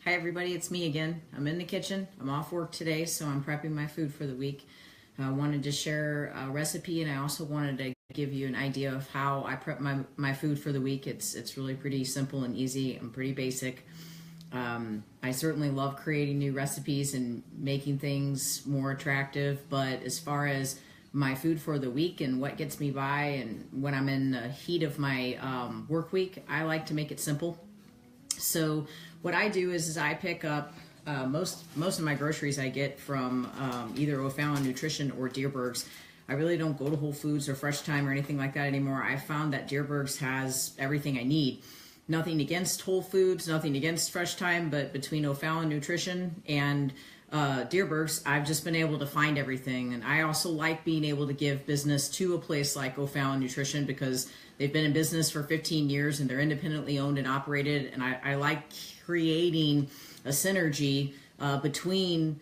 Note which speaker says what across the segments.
Speaker 1: Hi everybody, it's me again. I'm in the kitchen. I'm off work today, so I'm prepping my food for the week. I wanted to share a recipe, and I also wanted to give you an idea of how I prep my food for the week. It's really pretty simple and easy and pretty basic. I certainly love creating new recipes and making things more attractive, but as far as my food for the week and what gets me by and when I'm in the heat of my work week, I like to make it simple. So what I do is I pick up most of my groceries I get from either O'Fallon Nutrition or Deerberg's. I really don't go to Whole Foods or Fresh Time or anything like that anymore. I found that Deerberg's has everything I need. Nothing against Whole Foods, nothing against Fresh Time, but between O'Fallon Nutrition and Deerberg's, I've just been able to find everything. And I also like being able to give business to a place like O'Fallon Nutrition because they've been in business for 15 years and they're independently owned and operated. And I like creating a synergy between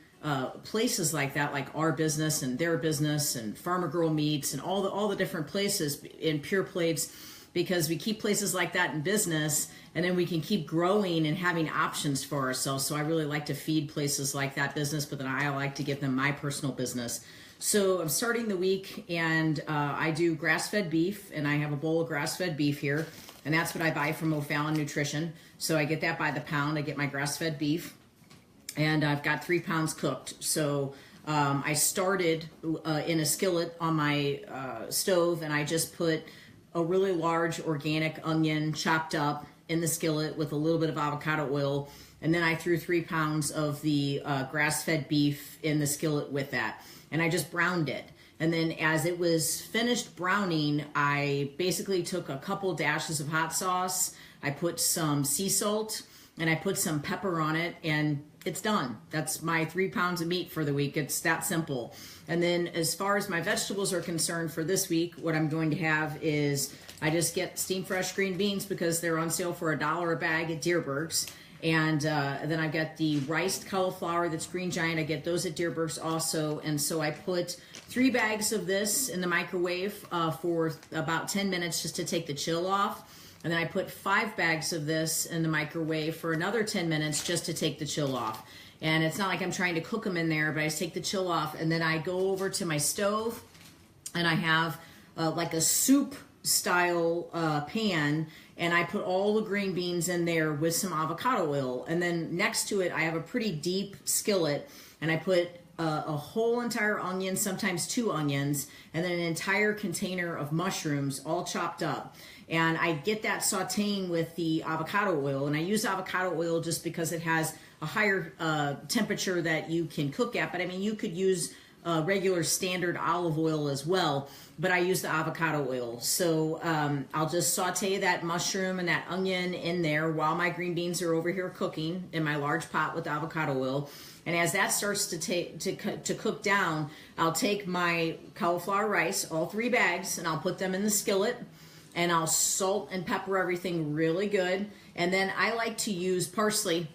Speaker 1: places like that, like our business and their business and Farmer Girl Meats and all the different places in Pure Plates, because we keep places like that in business and then we can keep growing and having options for ourselves. So I really like to feed places like that business, but then I like to give them my personal business. So I'm starting the week and I do grass-fed beef, and I have a bowl of grass-fed beef here, and that's what I buy from O'Fallon Nutrition. So I get that by the pound. I get my grass-fed beef, and I've got 3 pounds cooked. So I started in a skillet on my stove, and I just put a really large organic onion chopped up in the skillet with a little bit of avocado oil, and then I threw 3 pounds of the grass-fed beef in the skillet with that, and I just browned it. And then as it was finished browning, I basically took a couple dashes of hot sauce, I put some sea salt, and I put some pepper on it, and it's done. That's my 3 pounds of meat for the week. It's that simple. And then as far as my vegetables are concerned for this week, what I'm going to have is I just get steam fresh green beans because they're on sale for $1 a bag at Deerberg's. And then I've got the riced cauliflower that's Green Giant. I get those at Deerberg's also. And so I put 3 bags of this in the microwave for about 10 minutes just to take the chill off. And then I put 5 bags of this in the microwave for another 10 minutes just to take the chill off. And it's not like I'm trying to cook them in there, but I just take the chill off. And then I go over to my stove and I have like a soup style pan, and I put all the green beans in there with some avocado oil. And then next to it, I have a pretty deep skillet, and I put a whole entire onion, sometimes 2 onions, and then an entire container of mushrooms all chopped up. And I get that sauteing with the avocado oil, and I use avocado oil just because it has a higher temperature that you can cook at. But I mean, you could use regular standard olive oil as well, but I use the avocado oil. So I'll just saute that mushroom and that onion in there while my green beans are over here cooking in my large pot with avocado oil. And as that starts to cook down, I'll take my cauliflower rice, all 3 bags, and I'll put them in the skillet, and I'll salt and pepper everything really good. And then I like to use parsley.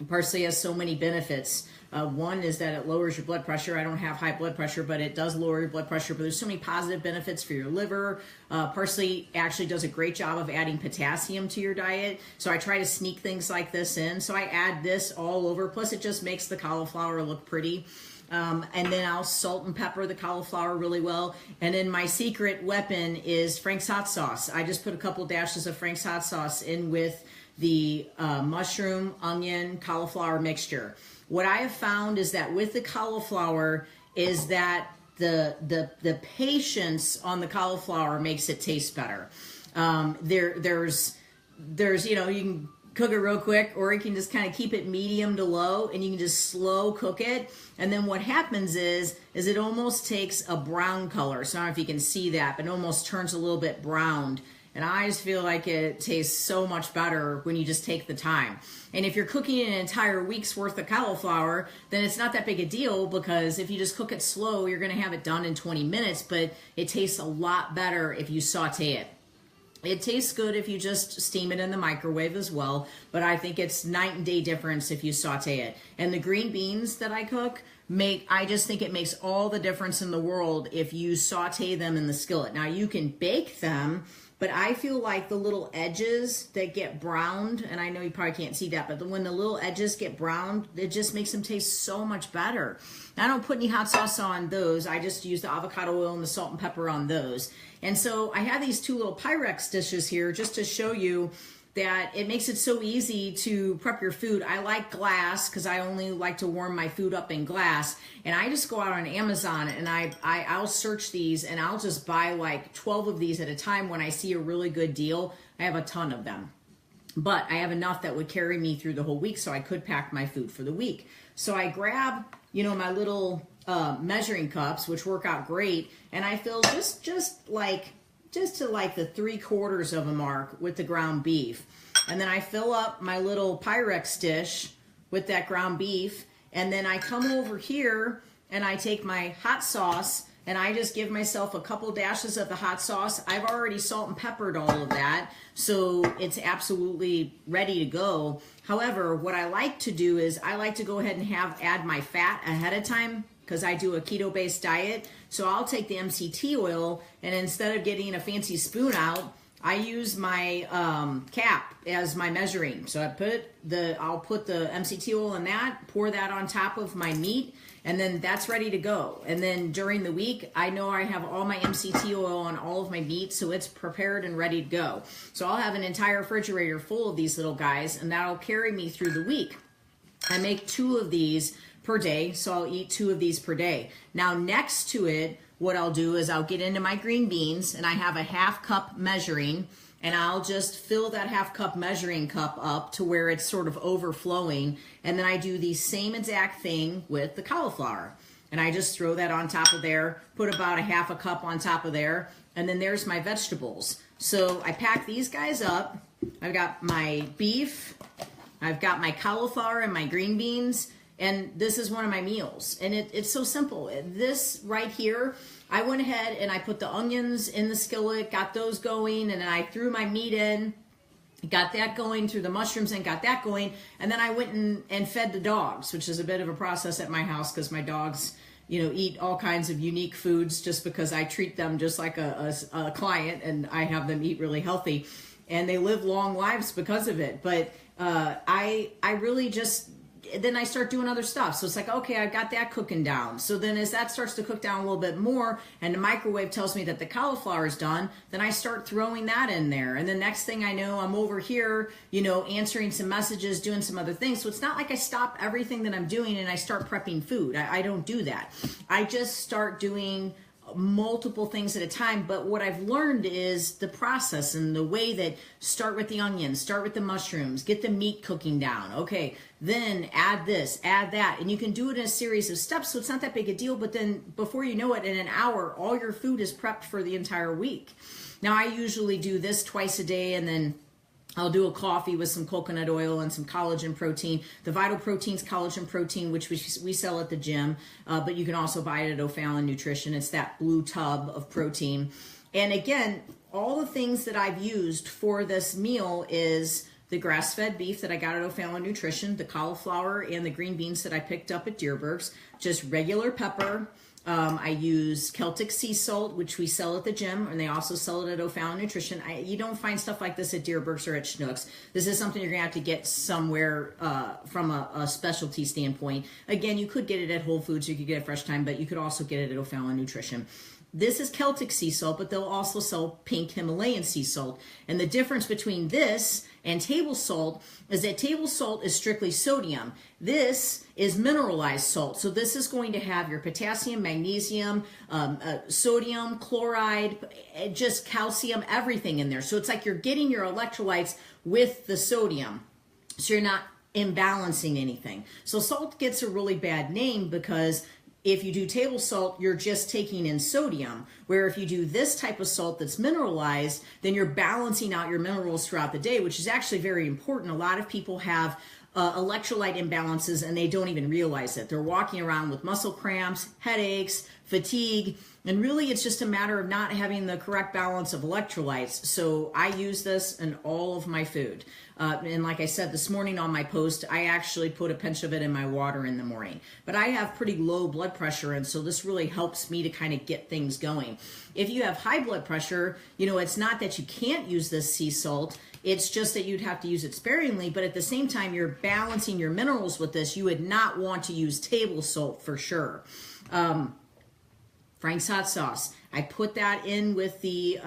Speaker 1: Parsley has so many benefits. One is that it lowers your blood pressure. I don't have high blood pressure, but it does lower your blood pressure. But there's so many positive benefits for your liver. Parsley actually does a great job of adding potassium to your diet. So I try to sneak things like this in. So I add this all over. Plus it just makes the cauliflower look pretty. And then I'll salt and pepper the cauliflower really well. And then my secret weapon is Frank's hot sauce. I just put a couple dashes of Frank's hot sauce in with the mushroom, onion, cauliflower mixture. What I have found is that with the cauliflower is that the patience on the cauliflower makes it taste better. There's you know, you can cook it real quick, or you can just kind of keep it medium to low, and you can just slow cook it. And then what happens is it almost takes a brown color. So I don't know if you can see that, but it almost turns a little bit browned. And I just feel like it tastes so much better when you just take the time. And if you're cooking an entire week's worth of cauliflower, then it's not that big a deal, because if you just cook it slow, you're going to have it done in 20 minutes, but it tastes a lot better if you saute it. It tastes good if you just steam it in the microwave as well, but I think it's night and day difference if you saute it. And the green beans that I cook, I just think it makes all the difference in the world if you saute them in the skillet. Now you can bake them, but I feel like the little edges that get browned, and I know you probably can't see that, but when the little edges get browned, it just makes them taste so much better. I don't put any hot sauce on those. I just use the avocado oil and the salt and pepper on those. And so I have these two little Pyrex dishes here just to show you that it makes it so easy to prep your food. I like glass because I only like to warm my food up in glass. And I just go out on Amazon and I'll search these and I'll just buy like 12 of these at a time when I see a really good deal. I have a ton of them. But I have enough that would carry me through the whole week so I could pack my food for the week. So I grab, my little measuring cups, which work out great, and I fill just to like the 3/4 of a mark with the ground beef. And then I fill up my little Pyrex dish with that ground beef. And then I come over here and I take my hot sauce and I just give myself a couple dashes of the hot sauce. I've already salt and peppered all of that, so it's absolutely ready to go. However, what I like to do is I like to go ahead and add my fat ahead of time because I do a keto-based diet. So I'll take the MCT oil, and instead of getting a fancy spoon out, I use my cap as my measuring. So I'll put the MCT oil in that, pour that on top of my meat, and then that's ready to go. And then during the week, I know I have all my MCT oil on all of my meat, so it's prepared and ready to go. So I'll have an entire refrigerator full of these little guys, and that'll carry me through the week. I make 2 of these per day, so I'll eat 2 of these per day. Now next to it, what I'll do is I'll get into my green beans, and I have a 1/2 cup measuring, and I'll just fill that 1/2 cup measuring cup up to where it's sort of overflowing. And then I do the same exact thing with the cauliflower. And I just throw that on top of there, put about a 1/2 cup on top of there, and then there's my vegetables. So I pack these guys up. I've got my beef, I've got my cauliflower and my green beans, and this is one of my meals. And it's so simple. This right here, I went ahead and I put the onions in the skillet, got those going, and then I threw my meat in, got that going, threw the mushrooms in, got that going, and then I went and fed the dogs, which is a bit of a process at my house because my dogs, eat all kinds of unique foods just because I treat them just like a client, and I have them eat really healthy, and they live long lives because of it. But I really just... then I start doing other stuff. So it's like, okay, I've got that cooking down. So then as that starts to cook down a little bit more and the microwave tells me that the cauliflower is done, then I start throwing that in there. And the next thing I know, I'm over here, answering some messages, doing some other things. So it's not like I stop everything that I'm doing and I start prepping food. I don't do that. I just start doing multiple things at a time. But what I've learned is the process and the way that start with the onions, start with the mushrooms, get the meat cooking down. Okay, then add this, add that. And you can do it in a series of steps, so it's not that big a deal. But then before you know it, in an hour, all your food is prepped for the entire week. Now, I usually do this twice a day, and then I'll do a coffee with some coconut oil and some collagen protein. The Vital Proteins collagen protein, which we sell at the gym, but you can also buy it at O'Fallon Nutrition. It's that blue tub of protein. And again, all the things that I've used for this meal is the grass-fed beef that I got at O'Fallon Nutrition, the cauliflower and the green beans that I picked up at Dierberg's, just regular pepper. I use Celtic sea salt, which we sell at the gym, and they also sell it at O'Fallon Nutrition. You don't find stuff like this at Dierberg's or at Schnucks. This is something you're going to have to get somewhere from a specialty standpoint. Again, you could get it at Whole Foods, you could get it at Fresh Time, but you could also get it at O'Fallon Nutrition. This is Celtic sea salt, but they'll also sell pink Himalayan sea salt. And the difference between this and table salt is that table salt is strictly sodium. This is mineralized salt. So this is going to have your potassium, magnesium, sodium, chloride, just calcium, everything in there. So it's like you're getting your electrolytes with the sodium. So you're not imbalancing anything. So salt gets a really bad name because if you do table salt, you're just taking in sodium, where if you do this type of salt that's mineralized, then you're balancing out your minerals throughout the day, which is actually very important. A lot of people have electrolyte imbalances and they don't even realize it. They're walking around with muscle cramps, headaches, fatigue, and really it's just a matter of not having the correct balance of electrolytes. So I use this in all of my food. And like I said this morning on my post, I actually put a pinch of it in my water in the morning. But I have pretty low blood pressure, and so this really helps me to kind of get things going. If you have high blood pressure, it's not that you can't use this sea salt. It's just that you'd have to use it sparingly, but at the same time, you're balancing your minerals with this. You would not want to use table salt for sure. Frank's hot sauce. I put that in with the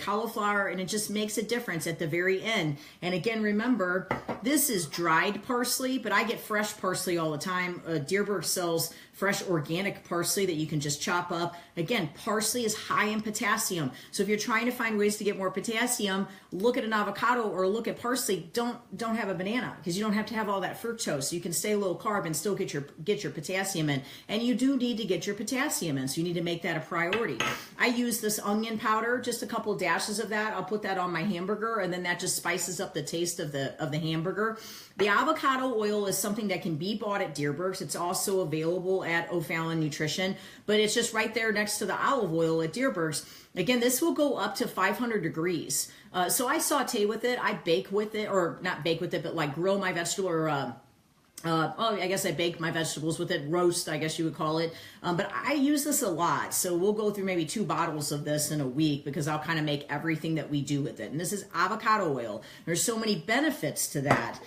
Speaker 1: cauliflower, and it just makes a difference at the very end. And again, remember, this is dried parsley, but I get fresh parsley all the time. Deerberg sells fresh organic parsley that you can just chop up. Again, parsley is high in potassium. So if you're trying to find ways to get more potassium, look at an avocado or look at parsley. Don't have a banana, because you don't have to have all that fructose. You can stay low carb and still get your potassium in. And you do need to get your potassium in, so you need to make that a priority. I use this onion powder, just a couple dashes of that. I'll put that on my hamburger, and then that just spices up the taste of the hamburger. The avocado oil is something that can be bought at Deerberg's. It's also available at O'Fallon Nutrition, but it's just right there next to the olive oil at Deerberg's. Again, this will go up to 500 degrees. So I saute with it. I bake with it, or not bake with it, but like grill my vegetable, or I guess I bake my vegetables with it, roast, I guess you would call it. But I use this a lot. So we'll go through maybe 2 bottles of this in a week, because I'll kind of make everything that we do with it. And this is avocado oil. There's so many benefits to that.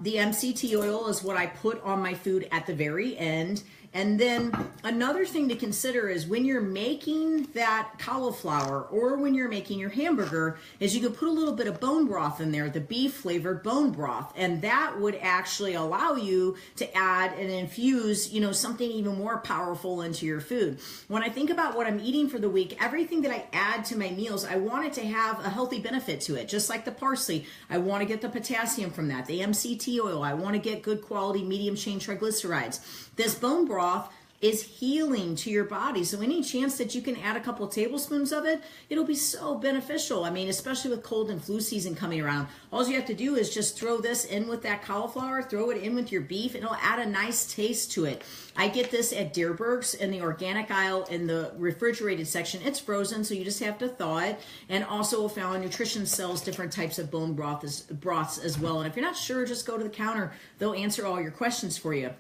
Speaker 1: The MCT oil is what I put on my food at the very end. And then another thing to consider is when you're making that cauliflower or when you're making your hamburger, is you could put a little bit of bone broth in there, the beef flavored bone broth, and that would actually allow you to add and infuse, something even more powerful into your food. When I think about what I'm eating for the week, everything that I add to my meals, I want it to have a healthy benefit to it. Just like the parsley, I want to get the potassium from that. The MCT oil, I want to get good quality medium chain triglycerides. This bone broth is healing to your body. So any chance that you can add a couple of tablespoons of it, it'll be so beneficial. I mean, especially with cold and flu season coming around, all you have to do is just throw this in with that cauliflower, throw it in with your beef, and it'll add a nice taste to it. I get this at Deerberg's in the organic aisle in the refrigerated section. It's frozen, so you just have to thaw it. And also O'Fallon Nutrition sells different types of bone broths as well. And if you're not sure, just go to the counter. They'll answer all your questions for you.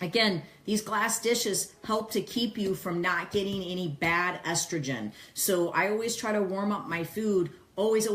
Speaker 1: Again, these glass dishes help to keep you from not getting any bad estrogen. So I always try to warm up my food always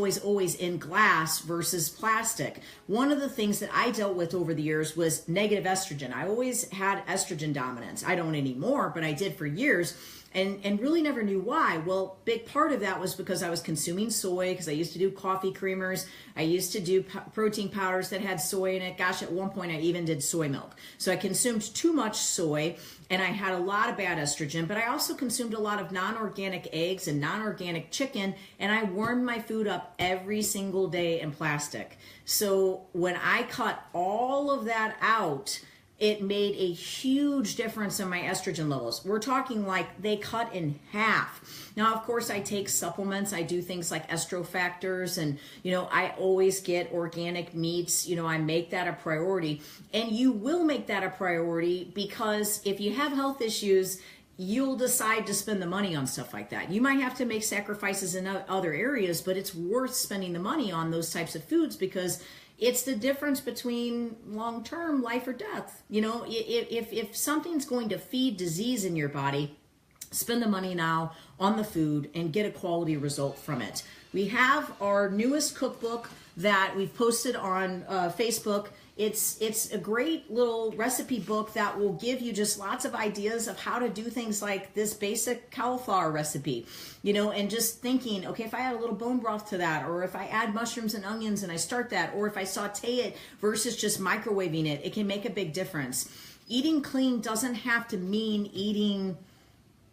Speaker 1: in glass versus plastic. One of the things that I dealt with over the years was negative estrogen. I always had estrogen dominance. I don't anymore, but I did for years. And really never knew why. Well, big part of that was because I was consuming soy, because I used to do coffee creamers. I used to do protein powders that had soy in it. Gosh, at one point I even did soy milk. So I consumed too much soy, and I had a lot of bad estrogen, but I also consumed a lot of non-organic eggs and non-organic chicken, and I warmed my food up every single day in plastic. So when I cut all of that out, it made a huge difference in my estrogen levels. We're talking like they cut in half. Now, of course, I take supplements. I do things like estro factors, and, I always get organic meats. I make that a priority, and you will make that a priority, because if you have health issues, you'll decide to spend the money on stuff like that. You might have to make sacrifices in other areas, but it's worth spending the money on those types of foods, because it's the difference between long-term life or death. If something's going to feed disease in your body, spend the money now on the food and get a quality result from it. We have our newest cookbook that we've posted on Facebook. It's a great little recipe book that will give you just lots of ideas of how to do things like this basic cauliflower recipe, and just thinking, okay, if I add a little bone broth to that, or if I add mushrooms and onions and I start that, or if I saute it versus just microwaving it, it can make a big difference. Eating clean doesn't have to mean eating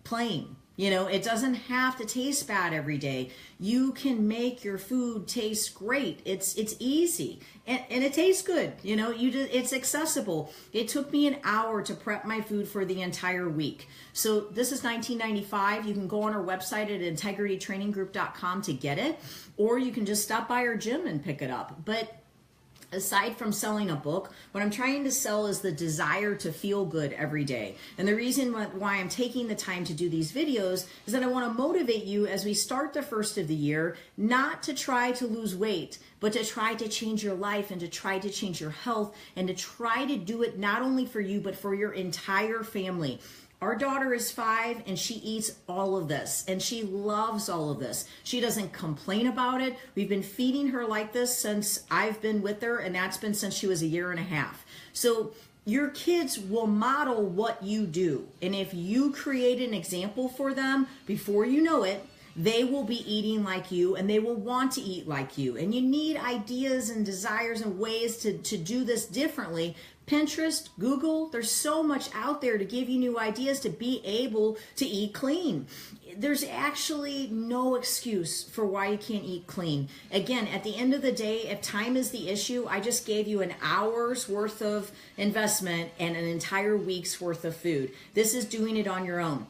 Speaker 1: plain. It doesn't have to taste bad every day. You can make your food taste great. It's easy, and it tastes good. It's accessible. It took me an hour to prep my food for the entire week. So this is $19.95. You can go on our website at integritytraininggroup.com to get it, or you can just stop by our gym and pick it up. But aside from selling a book, what I'm trying to sell is the desire to feel good every day. And the reason why I'm taking the time to do these videos is that I want to motivate you as we start the first of the year, not to try to lose weight, but to try to change your life and to try to change your health and to try to do it not only for you, but for your entire family. Our daughter is 5 and she eats all of this and she loves all of this. She doesn't complain about it. We've been feeding her like this since I've been with her, and that's been since she was 1.5 years. So your kids will model what you do. And if you create an example for them before you know it, they will be eating like you and they will want to eat like you. And you need ideas and desires and ways to do this differently. Pinterest, Google, there's so much out there to give you new ideas to be able to eat clean. There's actually no excuse for why you can't eat clean. Again, at the end of the day, if time is the issue, I just gave you an hour's worth of investment and an entire week's worth of food. This is doing it on your own.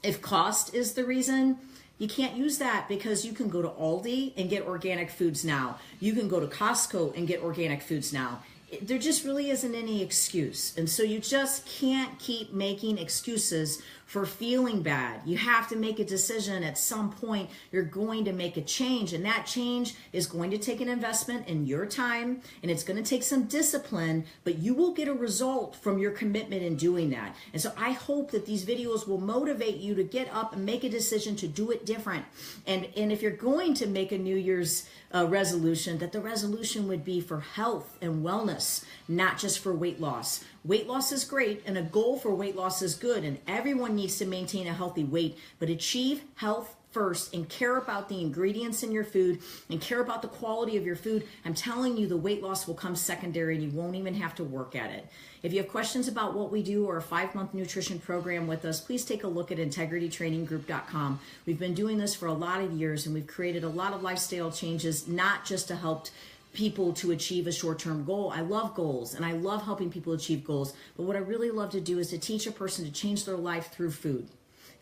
Speaker 1: If cost is the reason, you can't use that, because you can go to Aldi and get organic foods now. You can go to Costco and get organic foods now. There just really isn't any excuse. And so you just can't keep making excuses for feeling bad. You have to make a decision. At some point, you're going to make a change, and that change is going to take an investment in your time, and it's going to take some discipline, but you will get a result from your commitment in doing that. And so I hope that these videos will motivate you to get up and make a decision to do it different. And if you're going to make a New Year's resolution, that the resolution would be for health and wellness, not just for weight loss. Weight loss is great, and a goal for weight loss is good, and everyone needs to maintain a healthy weight, but achieve health first and care about the ingredients in your food and care about the quality of your food. I'm telling you, the weight loss will come secondary and you won't even have to work at it. If you have questions about what we do or a 5-month nutrition program with us, please take a look at integritytraininggroup.com. We've been doing this for a lot of years, and we've created a lot of lifestyle changes, not just to help people to achieve a short-term goal. I love goals and I love helping people achieve goals, but what I really love to do is to teach a person to change their life through food.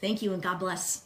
Speaker 1: Thank you and God bless.